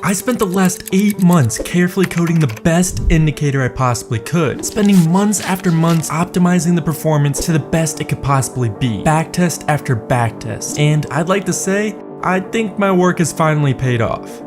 I spent the last 8 months carefully coding the best indicator I possibly could, spending months after months optimizing the performance to the best it could possibly be, backtest after backtest, and I'd like to say, I think my work has finally paid off.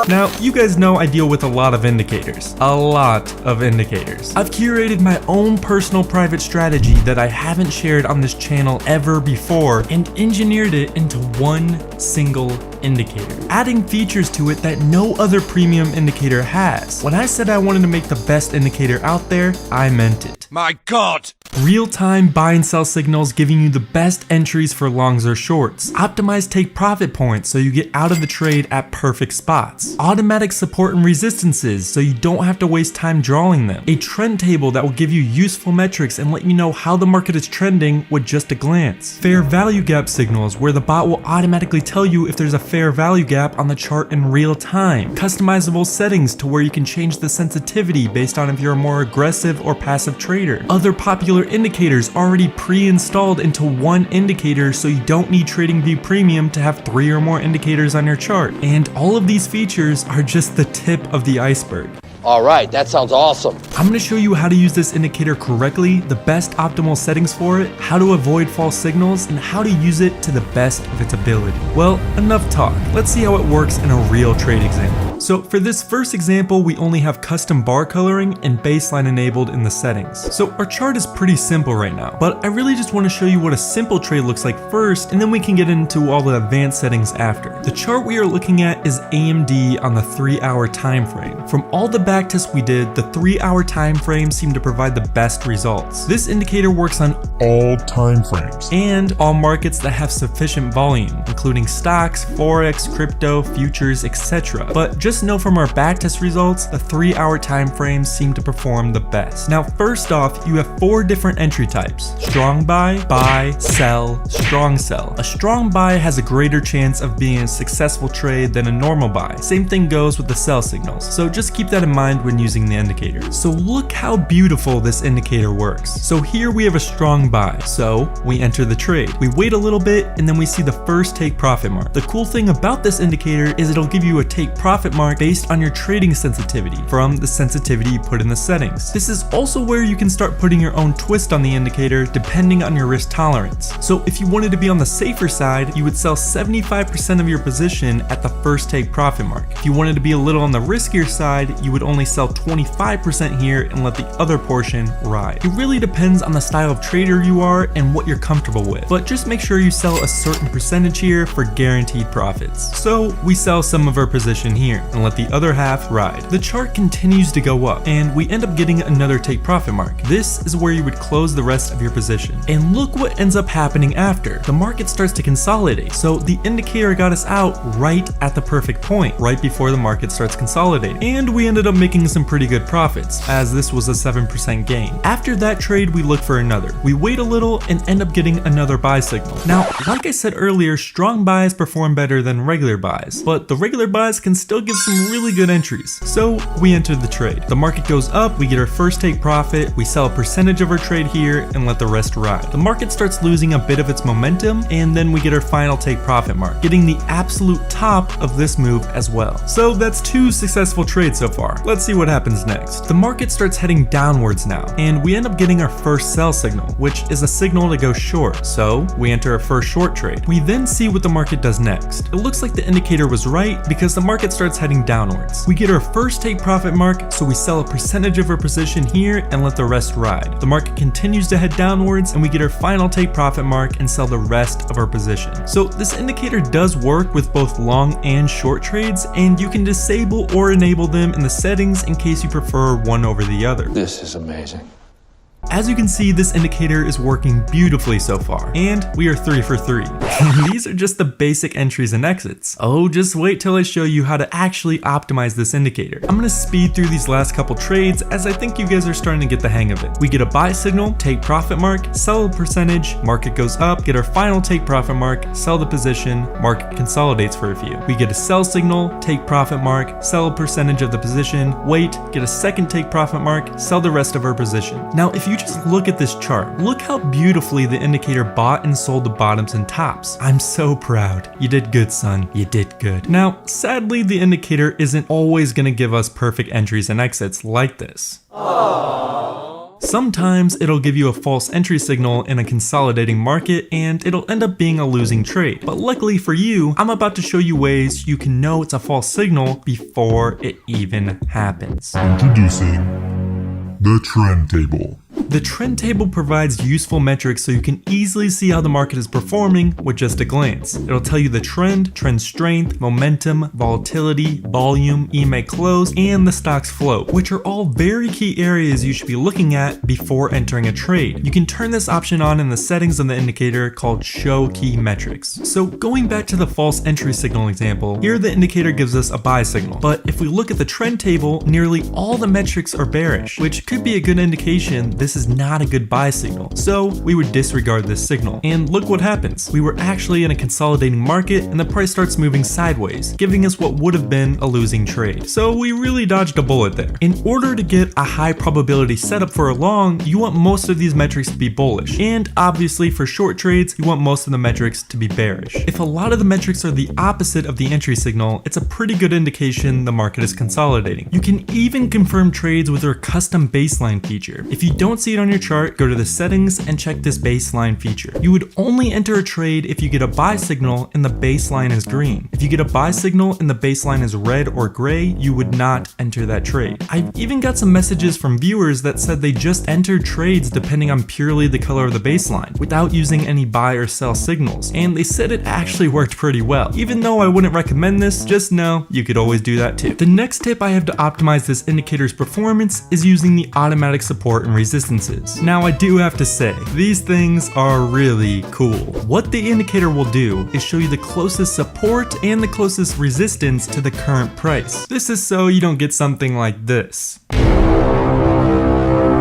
Now, you guys know I deal with a lot of indicators. I've curated my own personal private strategy that I haven't shared on this channel ever before and engineered it into one single indicator, adding features to it that no other premium indicator has. When I said I wanted to make the best indicator out there, I meant it. My God! Real-time buy and sell signals giving you the best entries for longs or shorts. Optimized take profit points so you get out of the trade at perfect spots. Automatic support and resistances so you don't have to waste time drawing them. A trend table that will give you useful metrics and let you know how the market is trending with just a glance. Fair value gap signals where the bot will automatically tell you if there's a fair value gap on the chart in real time. Customizable settings to where you can change the sensitivity based on if you're a more aggressive or passive trader. Other popular indicators already pre-installed into one indicator so you don't need TradingView Premium to have 3 or more indicators on your chart. And all of these features are just the tip of the iceberg. Alright, that sounds awesome. I'm going to show you how to use this indicator correctly, the best optimal settings for it, how to avoid false signals, and how to use it to the best of its ability. Well, enough talk. Let's see how it works in a real trade example. So for this first example, we only have custom bar coloring and baseline enabled in the settings. So our chart is pretty simple right now, but I really just want to show you what a simple trade looks like first, and then we can get into all the advanced settings after. The chart we are looking at is AMD on the 3-hour time frame. From all the backtests we did, the 3-hour time frame seemed to provide the best results. This indicator works on all time frames and all markets that have sufficient volume, including stocks, forex, crypto, futures, etc. But just know from our backtest results, the 3-hour time frames seem to perform the best. Now, first off, you have 4 different entry types: strong buy, sell, strong sell. A strong buy has a greater chance of being a successful trade than a normal buy. Same thing goes with the sell signals, so just keep that in mind when using the indicator. So look how beautiful this indicator works. So here we have a strong buy, so we enter the trade. We wait a little bit and then we see the first take profit mark. The cool thing about this indicator is it'll give you a take profit mark based on your trading sensitivity from the sensitivity you put in the settings. This is also where you can start putting your own twist on the indicator depending on your risk tolerance. So if you wanted to be on the safer side, you would sell 75% of your position at the first take profit mark. If you wanted to be a little on the riskier side, you would only sell 25% here and let the other portion ride. It really depends on the style of trader you are and what you're comfortable with, but just make sure you sell a certain percentage here for guaranteed profits. So we sell some of our position here and let the other half ride. The chart continues to go up and we end up getting another take profit mark. This is where you would close the rest of your position. And look what ends up happening after. The market starts to consolidate. So the indicator got us out right at the perfect point, right before the market starts consolidating. And we ended up making some pretty good profits, as this was a 7% gain. After that trade, we look for another. We wait a little and end up getting another buy signal. Now, like I said earlier, strong buys perform better than regular buys, but the regular buys can still give some really good entries. So we enter the trade. The market goes up, we get our first take profit, we sell a percentage of our trade here and let the rest ride. The market starts losing a bit of its momentum and then we get our final take profit mark, getting the absolute top of this move as well. So that's 2 successful trades so far. Let's see what happens next. The market starts heading downwards now, and we end up getting our first sell signal, which is a signal to go short, so we enter our first short trade. We then see what the market does next. It looks like the indicator was right because the market starts heading downwards. We get our first take profit mark, so we sell a percentage of our position here and let the rest ride. The market continues to head downwards and we get our final take profit mark and sell the rest of our position. So this indicator does work with both long and short trades, and you can disable or enable them in the settings in case you prefer one over the other. This is amazing. As you can see, this indicator is working beautifully so far, and we are 3 for 3. These are just the basic entries and exits. Oh, just wait till I show you how to actually optimize this indicator. I'm gonna speed through these last couple trades as I think you guys are starting to get the hang of it. We get a buy signal, take profit mark, sell a percentage, market goes up, get our final take profit mark, sell the position, market consolidates for a few. We get a sell signal, take profit mark, sell a percentage of the position, wait, get a second take profit mark, sell the rest of our position. Now, if you Just look at this chart. Look how beautifully the indicator bought and sold the bottoms and tops. I'm so proud. You did good, son. You did good. Now, sadly, the indicator isn't always going to give us perfect entries and exits like this. Sometimes it'll give you a false entry signal in a consolidating market and it'll end up being a losing trade. But luckily for you, I'm about to show you ways you can know it's a false signal before it even happens. Introducing the trend table. The trend table provides useful metrics so you can easily see how the market is performing with just a glance. It'll tell you the trend, trend strength, momentum, volatility, volume, EMA close, and the stock's float, which are all very key areas you should be looking at before entering a trade. You can turn this option on in the settings of the indicator called Show Key Metrics. So going back to the false entry signal example, here the indicator gives us a buy signal. But if we look at the trend table, nearly all the metrics are bearish, which could be a good indication this is not a good buy signal. So we would disregard this signal. And look what happens. We were actually in a consolidating market and the price starts moving sideways, giving us what would have been a losing trade. So we really dodged a bullet there. In order to get a high probability setup for a long, you want most of these metrics to be bullish. And obviously for short trades, you want most of the metrics to be bearish. If a lot of the metrics are the opposite of the entry signal, it's a pretty good indication the market is consolidating. You can even confirm trades with their custom baseline feature. If you don't see it on your chart, go to the settings and check this baseline feature. You would only enter a trade if you get a buy signal and the baseline is green. If you get a buy signal and the baseline is red or gray, you would not enter that trade. I've even got some messages from viewers that said they just entered trades depending on purely the color of the baseline, without using any buy or sell signals, and they said it actually worked pretty well. Even though I wouldn't recommend this, just know you could always do that too. The next tip I have to optimize this indicator's performance is using the automatic support and resistances. Now I do have to say, these things are really cool. What the indicator will do is show you the closest support and the closest resistance to the current price. This is so you don't get something like this,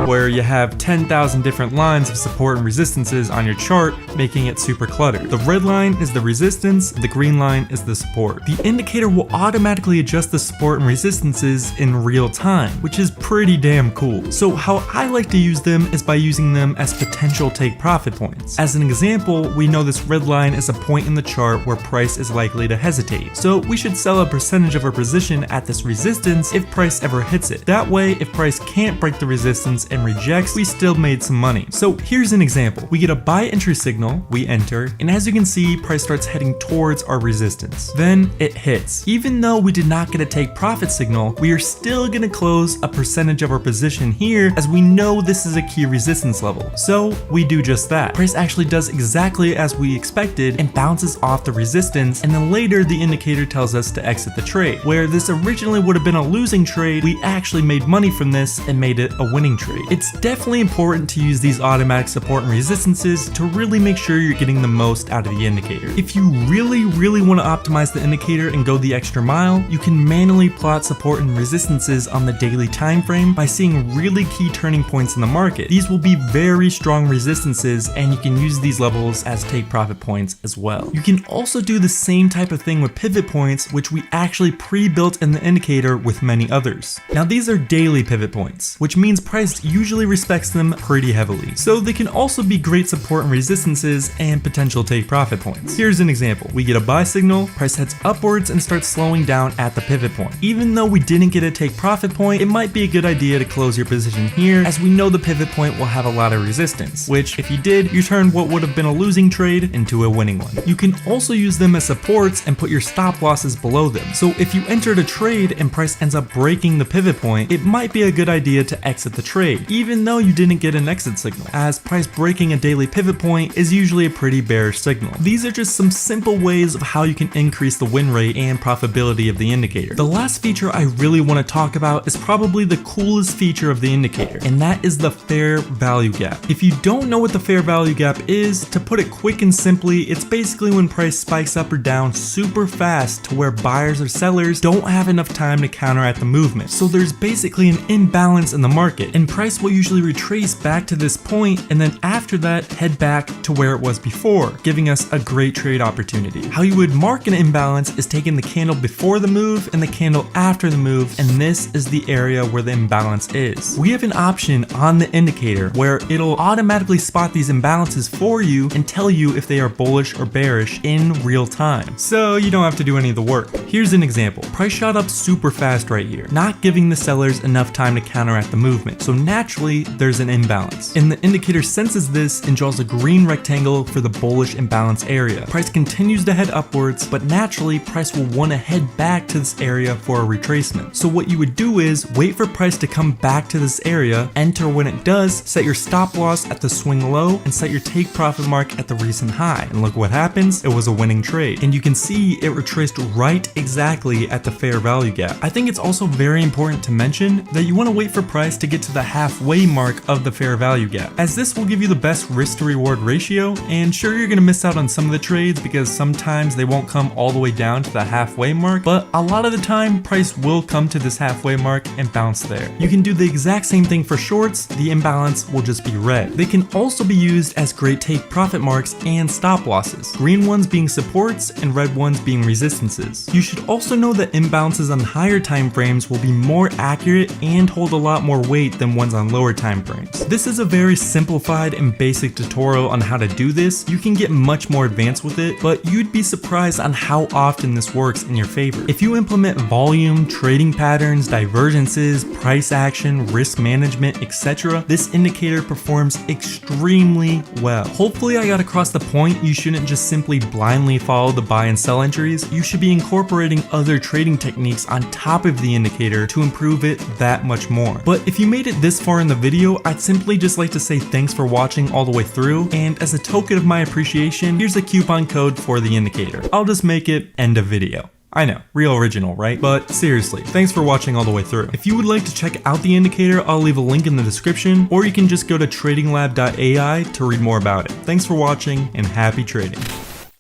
where you have 10,000 different lines of support and resistances on your chart, making it super cluttered. The red line is the resistance, the green line is the support. The indicator will automatically adjust the support and resistances in real time, which is pretty damn cool. So how I like to use them is by using them as potential take profit points. As an example, we know this red line is a point in the chart where price is likely to hesitate. So we should sell a percentage of our position at this resistance if price ever hits it. That way, if price can't break the resistance and rejects, we still made some money. So here's an example. We get a buy entry signal, we enter, and as you can see, price starts heading towards our resistance. Then it hits. Even though we did not get a take profit signal, we are still gonna close a percentage of our position here as we know this is a key resistance level. So we do just that. Price actually does exactly as we expected and bounces off the resistance, and then later the indicator tells us to exit the trade. Where this originally would have been a losing trade, we actually made money from this and made it a winning trade. It's definitely important to use these automatic support and resistances to really make sure you're getting the most out of the indicator. If you really want to optimize the indicator and go the extra mile, you can manually plot support and resistances on the daily time frame by seeing really key turning points in the market. These will be very strong resistances and you can use these levels as take profit points as well. You can also do the same type of thing with pivot points, which we actually pre-built in the indicator with many others. Now these are daily pivot points, which means price usually respects them pretty heavily. So they can also be great support and resistances and potential take profit points. Here's an example. We get a buy signal, price heads upwards and starts slowing down at the pivot point. Even though we didn't get a take profit point, it might be a good idea to close your position here as we know the pivot point will have a lot of resistance, which if you did, you turn what would have been a losing trade into a winning one. You can also use them as supports and put your stop losses below them. So if you entered a trade and price ends up breaking the pivot point, it might be a good idea to exit the trade, even though you didn't get an exit signal, as price breaking a daily pivot point is usually a pretty bearish signal. These are just some simple ways of how you can increase the win rate and profitability of the indicator. The last feature I really want to talk about is probably the coolest feature of the indicator, and that is the fair value gap. If you don't know what the fair value gap is, to put it quick and simply, it's basically when price spikes up or down super fast to where buyers or sellers don't have enough time to counteract the movement. So there's basically an imbalance in the market, and price will usually retrace back to this point and then after that head back to where it was before, giving us a great trade opportunity. How you would mark an imbalance is taking the candle before the move and the candle after the move, and this is the area where the imbalance is. We have an option on the indicator where it'll automatically spot these imbalances for you and tell you if they are bullish or bearish in real time. So you don't have to do any of the work. Here's an example. Price shot up super fast right here, not giving the sellers enough time to counteract the movement. So naturally, there's an imbalance. And the indicator senses this and draws a green rectangle for the bullish imbalance area. Price continues to head upwards, but naturally, price will want to head back to this area for a retracement. So what you would do is wait for price to come back to this area, enter when it does, set your stop loss at the swing low, and set your take profit mark at the recent high. And look what happens, it was a winning trade. And you can see it retraced right exactly at the fair value gap. I think it's also very important to mention that you want to wait for price to get to the halfway mark of the fair value gap, as this will give you the best risk to reward ratio. And sure, you're going to miss out on some of the trades because sometimes they won't come all the way down to the halfway mark, but a lot of the time price will come to this halfway mark and bounce there. You can do the exact same thing for shorts, the imbalance will just be red. They can also be used as great take profit marks and stop losses, green ones being supports and red ones being resistances. You should also know that imbalances on higher time frames will be more accurate and hold a lot more weight than ones on lower time frames. This is a very simplified and basic tutorial on how to do this. You can get much more advanced with it, but you'd be surprised on how often this works in your favor. If you implement volume, trading patterns, divergences, price action, risk management, etc., this indicator performs extremely well. Hopefully I got across the point you shouldn't just simply blindly follow the buy and sell entries. You should be incorporating other trading techniques on top of the indicator to improve it that much more. But if you made it this far in the video, I'd simply just like to say thanks for watching all the way through, and as a token of my appreciation, here's a coupon code for the indicator. I'll just make it end of video. I know, real original, right? But seriously, thanks for watching all the way through. If you would like to check out the indicator, I'll leave a link in the description, or you can just go to tradinglab.ai to read more about it. Thanks for watching and happy trading.